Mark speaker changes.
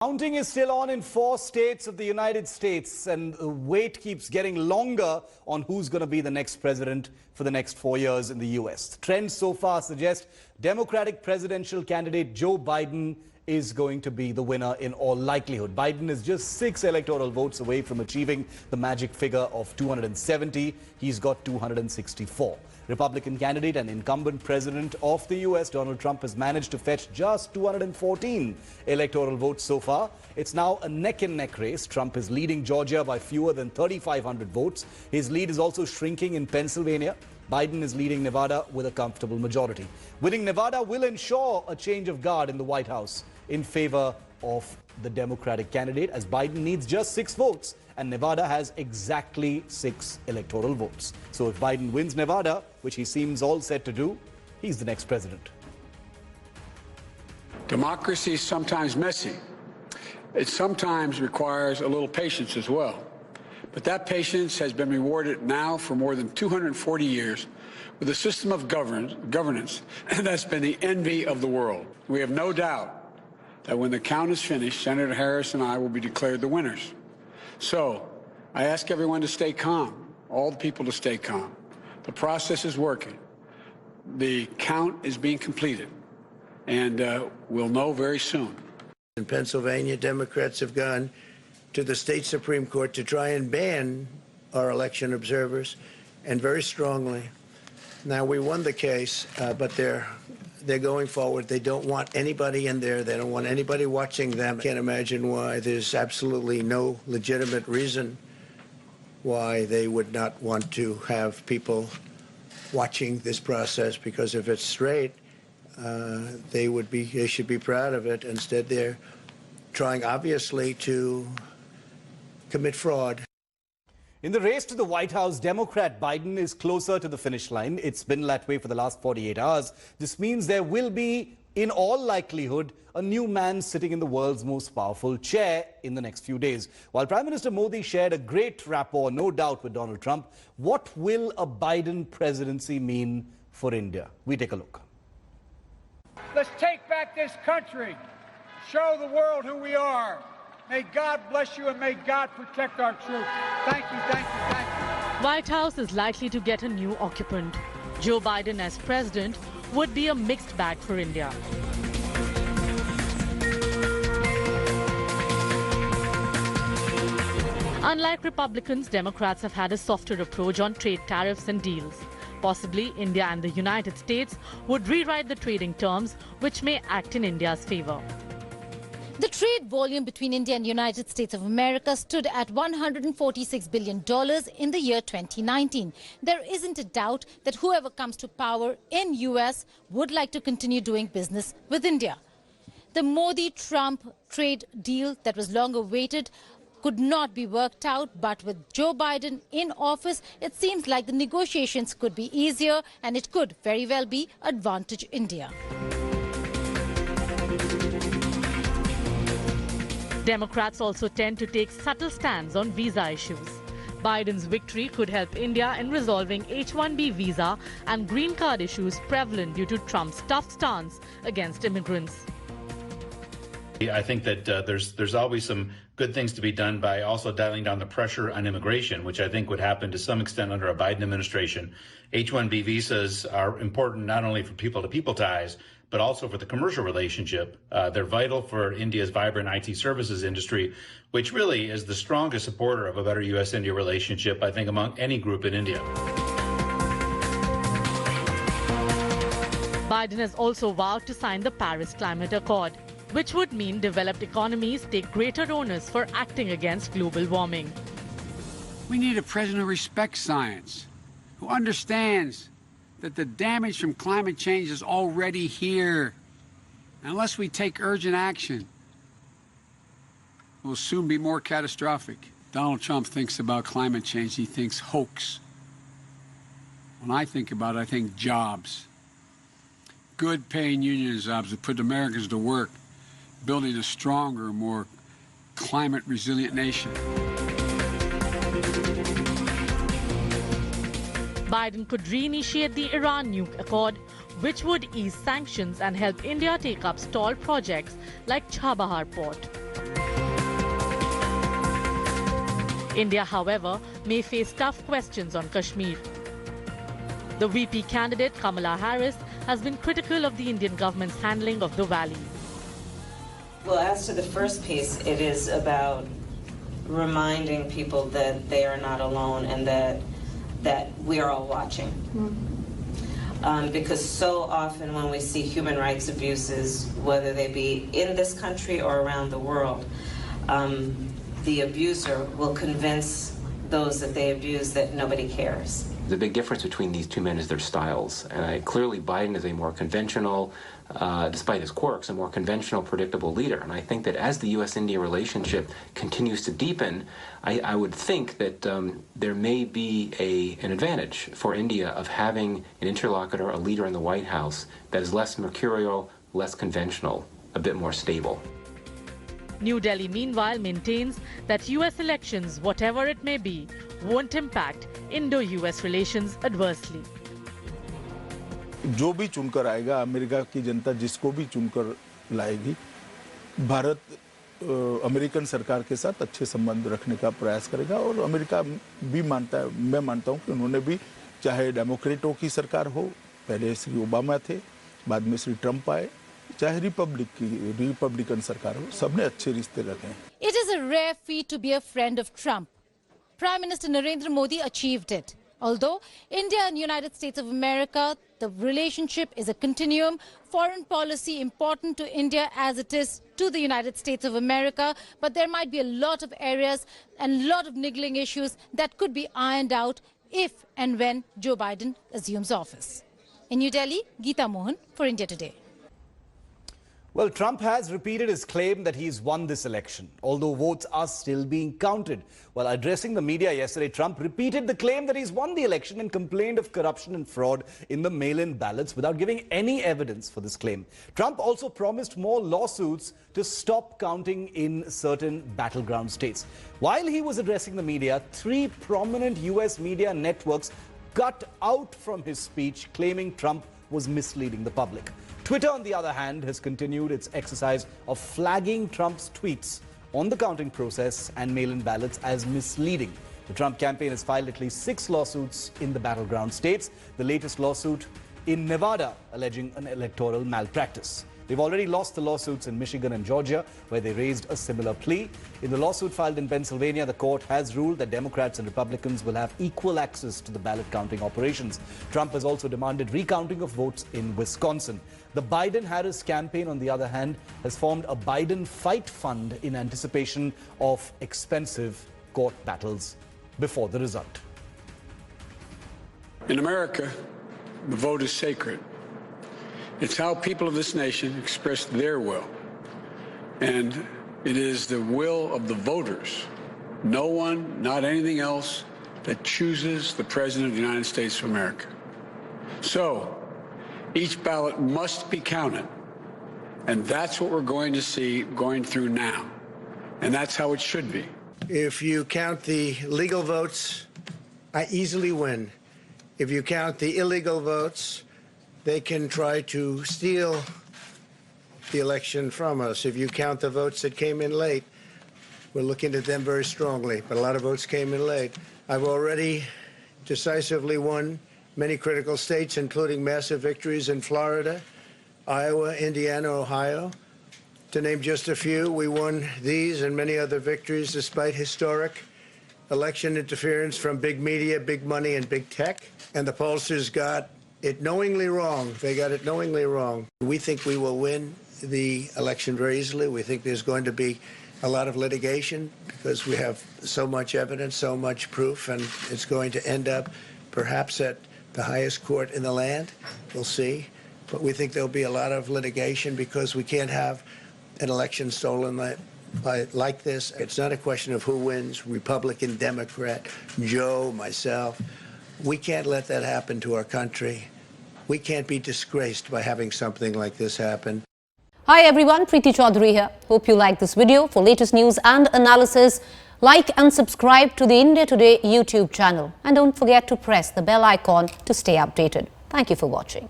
Speaker 1: Counting is still on in 4 states of the United States, and the wait keeps getting longer on who's going to be the next president for the next 4 years in the U.S. The trends so far suggest Democratic presidential candidate Joe Biden is going to be the winner in all likelihood. Biden is just 6 electoral votes away from achieving the magic figure of 270. He's got 264. Republican candidate and incumbent president of the U.S., Donald Trump, has managed to fetch just 214 electoral votes so far. It's now a neck-and-neck race. Trump is leading Georgia by fewer than 3,500 votes. His lead is also shrinking in Pennsylvania. Biden is leading Nevada with a comfortable majority. Winning Nevada will ensure a change of guard in the White House in favor of the Democratic candidate, as Biden needs just 6 votes and Nevada has exactly 6 electoral votes. So if Biden wins Nevada, which he seems all set to do, he's the next president.
Speaker 2: Democracy is sometimes messy. It sometimes requires a little patience as well. But that patience has been rewarded now for more than 240 years with a system of governance that's been the envy of the world. We have no doubt that when the count is finished, Senator Harris and I will be declared the winners. So I ask everyone to stay calm, all the people to stay calm. The process is working. The count is being completed, and we'll know very soon.
Speaker 3: In Pennsylvania, Democrats have gone to the state Supreme Court to try and ban our election observers, and very strongly. Now, we won the case, but they're going forward. They don't want anybody in there. They don't want anybody watching them. Can't imagine why. There's absolutely no legitimate reason why they would not want to have people watching this process, because if it's straight, they should be proud of it. Instead, they're trying, obviously, to commit fraud.
Speaker 1: In the race to the White House, Democrat Biden is closer to the finish line. It's been that way for the last 48 hours. This means there will be, in all likelihood, a new man sitting in the world's most powerful chair in the next few days. While Prime Minister Modi shared a great rapport, no doubt, with Donald Trump, what will a Biden presidency mean for India? We take a look.
Speaker 4: Let's take back this country, show the world who we are. May God bless you and may God protect our troops. Thank you, thank you, thank you.
Speaker 5: White House is likely to get a new occupant. Joe Biden as president would be a mixed bag for India. Unlike Republicans, Democrats have had a softer approach on trade tariffs and deals. Possibly, India and the United States would rewrite the trading terms, which may act in India's favor.
Speaker 6: The trade volume between India and the United States of America stood at $146 billion in the year 2019. There isn't a doubt that whoever comes to power in US would like to continue doing business with India. The Modi-Trump trade deal that was long awaited could not be worked out, but with Joe Biden in office, it seems like the negotiations could be easier, and it could very well be advantage India.
Speaker 5: Democrats also tend to take subtle stands on visa issues. Biden's victory could help India in resolving H-1B visa and green card issues prevalent due to Trump's tough stance against immigrants.
Speaker 7: I think that there's always some good things to be done by also dialing down the pressure on immigration, which I think would happen to some extent under a Biden administration. H-1B visas are important not only for people-to-people ties, but also for the commercial relationship. They're vital for India's vibrant IT services industry, which really is the strongest supporter of a better U.S.-India relationship, I think, among any group in India.
Speaker 5: Biden has also vowed to sign the Paris Climate Accord, which would mean developed economies take greater onus for acting against global warming.
Speaker 2: We need a president who respects science, who understands that the damage from climate change is already here. Unless we take urgent action, it will soon be more catastrophic. Donald Trump thinks about climate change, he thinks hoax. When I think about it, I think jobs. Good paying union jobs that put Americans to work, building a stronger, more climate resilient nation.
Speaker 5: Biden could reinitiate the Iran nuke accord, which would ease sanctions and help India take up stalled projects like Chabahar port. India, however, may face tough questions on Kashmir. The VP candidate, Kamala Harris, has been critical of the Indian government's handling of the valley.
Speaker 8: Well, as to the first piece, it is about reminding people that they are not alone and that we are all watching. Because so often when we see human rights abuses, whether they be in this country or around the world, the abuser will convince those that they abuse that nobody cares.
Speaker 9: The big difference between these two men is their styles. And clearly Biden is a more conventional, despite his quirks, a more conventional, predictable leader. And I think that as the U.S.-India relationship continues to deepen, I would think that there may be an advantage for India of having an interlocutor, a leader in the White House that is less mercurial, less conventional, a bit more stable.
Speaker 5: New Delhi, meanwhile, maintains that US elections, whatever it may be, won't impact Indo-US relations adversely.
Speaker 10: जो भी चुनकर आएगा, America की जनता जिसको भी चुनकर लाएगी, Bharat American सरकार के साथ अच्छे संबंध रखने का प्रयास करेगा और अमेरिका भी मानता है, मैं मानता हूं कि उन्होंने भी, चाहे डेमोक्रेटों की सरकार हो, पहले श्री ओबामा थे, बाद में श्री ट्रंप आए, चाहे रिपब्लिकन सरकार हो, सबने अच्छे रिश्ते रखे हैं.
Speaker 6: It is a rare feat to be a friend of Trump. Prime Minister Narendra Modi achieved it. Although India and United States of America, the relationship is a continuum, foreign policy important to India as it is to the United States of America, but there might be a lot of areas and a lot of niggling issues that could be ironed out if and when Joe Biden assumes office. In New Delhi, Geeta Mohan for India Today.
Speaker 1: Well, Trump has repeated his claim that he's won this election, although votes are still being counted. While addressing the media yesterday, Trump repeated the claim that he's won the election and complained of corruption and fraud in the mail-in ballots without giving any evidence for this claim. Trump also promised more lawsuits to stop counting in certain battleground states. While he was addressing the media, 3 prominent US media networks cut out from his speech, claiming Trump was misleading the public. Twitter, on the other hand, has continued its exercise of flagging Trump's tweets on the counting process and mail-in ballots as misleading. The Trump campaign has filed at least 6 lawsuits in the battleground states, the latest lawsuit in Nevada alleging an electoral malpractice. They've already lost the lawsuits in Michigan and Georgia, where they raised a similar plea. In the lawsuit filed in Pennsylvania, the court has ruled that Democrats and Republicans will have equal access to the ballot counting operations. Trump has also demanded recounting of votes in Wisconsin. The Biden-Harris campaign, on the other hand, has formed a Biden Fight Fund in anticipation of expensive court battles before the result.
Speaker 2: In America, the vote is sacred. It's how people of this nation express their will. And it is the will of the voters, no one, not anything else, that chooses the President of the United States of America. So, each ballot must be counted. And that's what we're going to see going through now. And that's how it should be.
Speaker 3: If you count the legal votes, I easily win. If you count the illegal votes, they can try to steal the election from us. If you count the votes that came in late, we're looking at them very strongly, but a lot of votes came in late. I've already decisively won many critical states, including massive victories in Florida, Iowa, Indiana, Ohio. To name just a few, we won these and many other victories despite historic election interference from big media, big money, and big tech. And the pollsters got it knowingly wrong. They got it knowingly wrong. We think we will win the election very easily. We think there's going to be a lot of litigation because we have so much evidence, so much proof, and it's going to end up perhaps at the highest court in the land. We'll see. But we think there'll be a lot of litigation because we can't have an election stolen like this. It's not a question of who wins, Republican, Democrat, Joe, myself. We can't let that happen to our country. We can't be disgraced by having something like this happen.
Speaker 11: Hi everyone, Preeti Chaudhary here. Hope you like this video. For latest news and analysis, like and subscribe to the India Today YouTube channel. And don't forget to press the bell icon to stay updated. Thank you for watching.